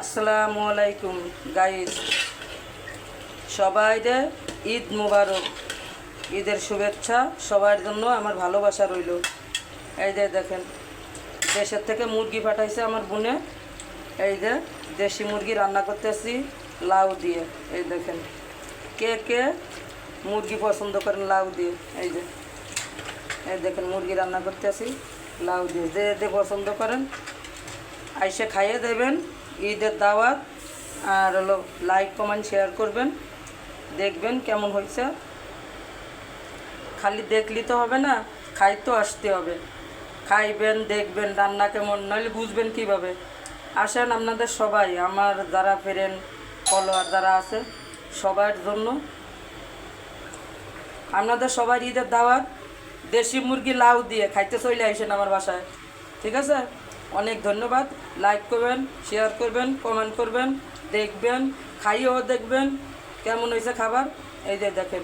আসসালামু আলাইকুম গাইস, সবাইরে ঈদ মুবারক। ঈদের শুভেচ্ছা সবার জন্য, আমার ভালোবাসা রইল। এই যে দেখেন, দেশের থেকে মুরগি পাঠাইছে আমার বোনে। এই যে দেশি মুরগি রান্না করতেছি লাউ দিয়ে। এই দেখেন, কে কে মুরগি পছন্দ করেন লাউ দিয়ে। এই দেখেন মুরগি রান্না করতেছি লাউ দিয়ে। যে যে পছন্দ করেন আইসে খাইয়ে দেবেন। ঈদের দাওয়াত। আর হলো লাইক কমেন্ট শেয়ার করবেন, দেখবেন কেমন হয়েছে। খালি দেখলি তো হবে না, খাইতে আসতে হবে। খাইবেন, দেখবেন রান্না কেমন, নইলে বুঝবেন কীভাবে। আসেন আপনাদের সবাই, আমার যারা ফ্রেন্ড ফলোয়ার যারা আছে সবার জন্য আপনাদের সবার ঈদের দাওয়াত। দেশি মুরগি লাউ দিয়ে খাইতে চলে আইসেন আমার বাসায়, ঠিক আছে? অনেক ধন্যবাদ। লাইক করবেন, শেয়ার করবেন, কমেন্ট করবেন, দেখবেন, খাইয়েও দেখবেন কেমন হয়েছে খাবার। এই যে দেখেন।